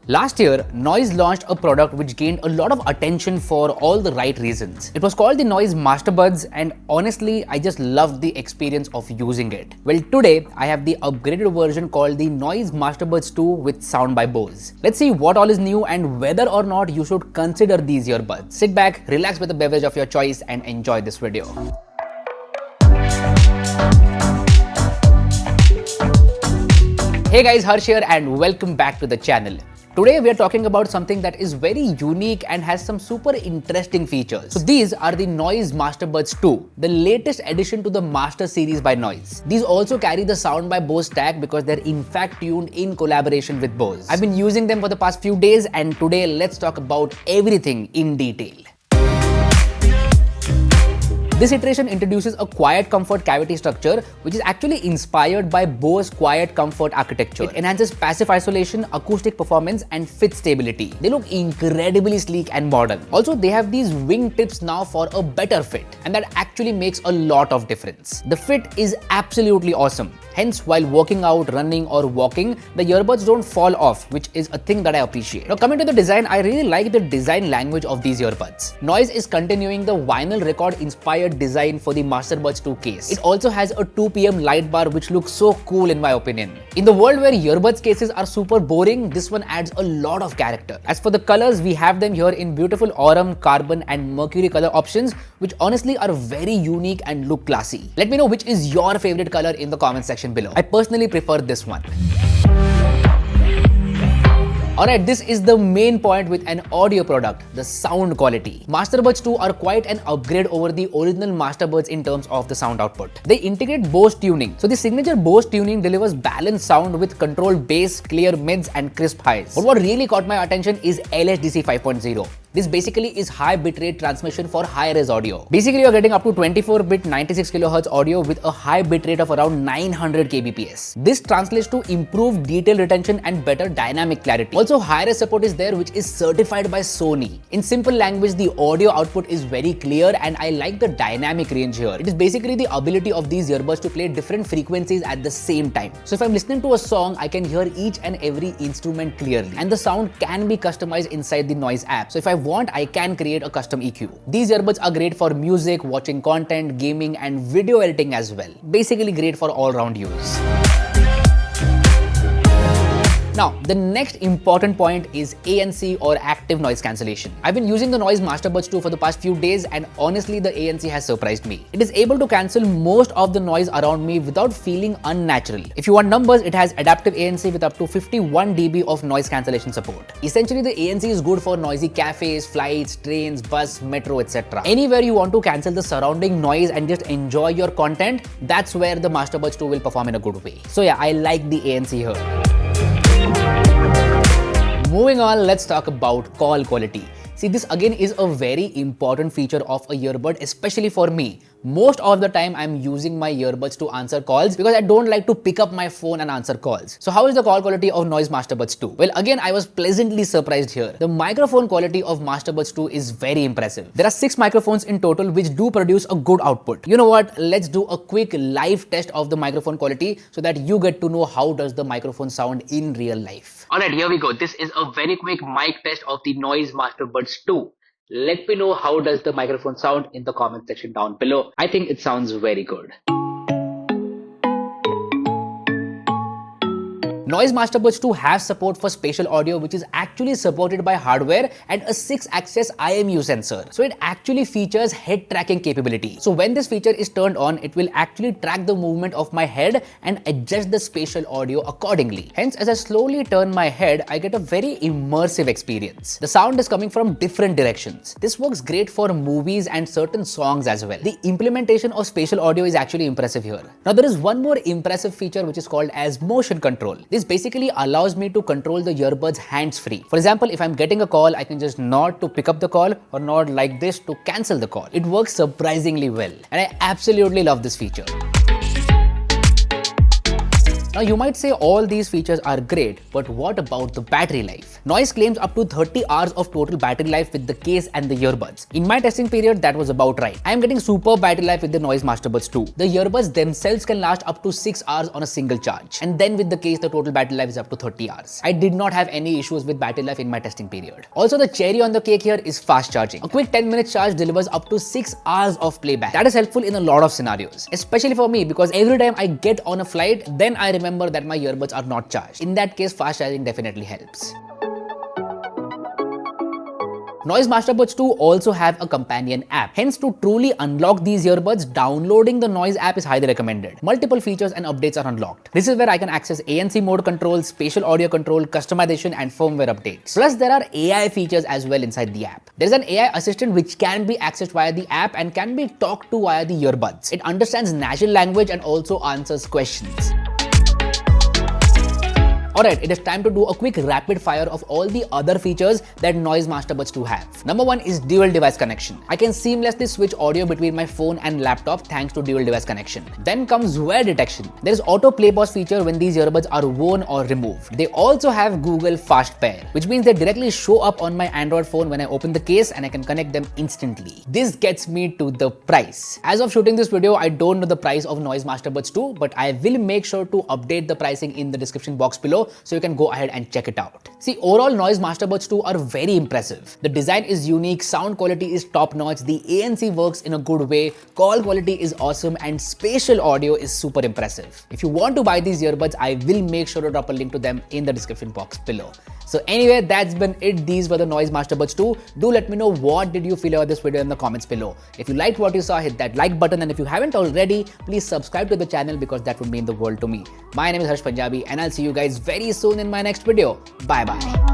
Last year, Noise launched a product which gained a lot of attention for all the right reasons. It was called the Noise Masterbuds, and honestly, I just loved the experience of using it. Well, today, I have the upgraded version called the Noise Masterbuds 2 with sound by Bose. Let's see what all is new and whether or not you should consider these earbuds. Sit back, relax with a beverage of your choice and enjoy this video. Hey guys, Harsh here and welcome back to the channel. Today we are talking about something that is very unique and has some super interesting features. So these are the Noise Masterbuds 2, the latest addition to the Master series by Noise. These also carry the Sound by Bose tag because they're in fact tuned in collaboration with Bose. I've been using them for the past few days and today let's talk about everything in detail. This iteration introduces a quiet comfort cavity structure which is actually inspired by Bose quiet comfort architecture. It enhances passive isolation, acoustic performance and fit stability. They look incredibly sleek and modern. Also, they have these wing tips now for a better fit and that actually makes a lot of difference. The fit is absolutely awesome. Hence, while working out, running or walking, the earbuds don't fall off, which is a thing that I appreciate. Now coming to the design, I really like the design language of these earbuds. Noise is continuing the vinyl record inspired design for the Masterbuds 2 case. It also has a 2 pm light bar which looks so cool in my opinion. In the world where earbuds cases are super boring, this one adds a lot of character. As for the colors, we have them here in beautiful aurum, carbon and mercury color options which honestly are very unique and look classy. Let me know which is your favorite color in the comment section below. I personally prefer this one. Alright, this is the main point with an audio product, the sound quality. Masterbuds 2 are quite an upgrade over the original Masterbuds in terms of the sound output. They integrate Bose tuning. So the signature Bose tuning delivers balanced sound with controlled bass, clear mids and crisp highs. But what really caught my attention is LHDC 5.0. This basically is high bitrate transmission for high-res audio. Basically, you're getting up to 24-bit 96 kHz audio with a high bitrate of around 900 kbps. This translates to improved detail retention and better dynamic clarity. Also, high-res support is there which is certified by Sony. In simple language, the audio output is very clear and I like the dynamic range here. It is basically the ability of these earbuds to play different frequencies at the same time. So if I'm listening to a song, I can hear each and every instrument clearly. And the sound can be customized inside the Noise app. So if I want, I can create a custom EQ. These earbuds are great for music, watching content, gaming and video editing as well. Basically great for all-round use. Now, the next important point is ANC or active noise cancellation. I've been using the Noise Masterbuds 2 for the past few days and honestly the ANC has surprised me. It is able to cancel most of the noise around me without feeling unnatural. If you want numbers, it has adaptive ANC with up to 51 dB of noise cancellation support. Essentially, the ANC is good for noisy cafes, flights, trains, bus, metro, etc. Anywhere you want to cancel the surrounding noise and just enjoy your content, that's where the Masterbuds 2 will perform in a good way. So yeah, I like the ANC here. Moving on, let's talk about call quality. See, this again is a very important feature of a earbud, especially for me. Most of the time, I'm using my earbuds to answer calls because I don't like to pick up my phone and answer calls. So how is the call quality of Noise Masterbuds 2? Well, again, I was pleasantly surprised here. The microphone quality of Masterbuds 2 is very impressive. There are 6 microphones in total which do produce a good output. You know what? Let's do a quick live test of the microphone quality so that you get to know how does the microphone sound in real life. Alright, here we go. This is a very quick mic test of the Noise Masterbuds 2. Let me know how does the microphone sound in the comment section down below. I think it sounds very good. Noise Masterbuds 2 have support for spatial audio which is actually supported by hardware and a 6-axis IMU sensor. So it actually features head tracking capability. So when this feature is turned on, it will actually track the movement of my head and adjust the spatial audio accordingly. Hence, as I slowly turn my head, I get a very immersive experience. The sound is coming from different directions. This works great for movies and certain songs as well. The implementation of spatial audio is actually impressive here. Now there is one more impressive feature which is called as motion control. This basically allows me to control the earbuds hands-free. For example, if I'm getting a call, I can just nod to pick up the call or nod like this to cancel the call. It works surprisingly well and I absolutely love this feature. Now you might say all these features are great, but what about the battery life? Noise claims up to 30 hours of total battery life with the case and the earbuds. In my testing period, that was about right. I am getting superb battery life with the Noise Master Buds 2. The earbuds themselves can last up to 6 hours on a single charge. And then with the case, the total battery life is up to 30 hours. I did not have any issues with battery life in my testing period. Also, the cherry on the cake here is fast charging. A quick 10-minute charge delivers up to 6 hours of playback. That is helpful in a lot of scenarios, especially for me because every time I get on a flight, then I remember that my earbuds are not charged. In that case, fast charging definitely helps. Noise Master Buds 2 also have a companion app. Hence, to truly unlock these earbuds, downloading the Noise app is highly recommended. Multiple features and updates are unlocked. This is where I can access ANC mode control, spatial audio control, customization and firmware updates. Plus, there are AI features as well inside the app. There is an AI assistant which can be accessed via the app and can be talked to via the earbuds. It understands natural language and also answers questions. Alright, it is time to do a quick rapid fire of all the other features that Noise Master Buds 2 have. Number 1 is dual device connection. I can seamlessly switch audio between my phone and laptop thanks to dual device connection. Then comes wear detection. There is auto play pause feature when these earbuds are worn or removed. They also have Google Fast Pair, which means they directly show up on my Android phone when I open the case and I can connect them instantly. This gets me to the price. As of shooting this video, I don't know the price of Noise Master Buds 2, but I will make sure to update the pricing in the description box below, so you can go ahead and check it out. See, overall Noise Master Buds 2 are very impressive. The design is unique, sound quality is top notch, the ANC works in a good way, call quality is awesome and spatial audio is super impressive. If you want to buy these earbuds, I will make sure to drop a link to them in the description box below. So anyway, that's been it. These were the Noise Master Buds 2. Do let me know what did you feel about this video in the comments below. If you liked what you saw, hit that like button, and if you haven't already, please subscribe to the channel because that would mean the world to me. My name is Harsh Punjabi and I'll see you guys very soon in my next video. Bye bye.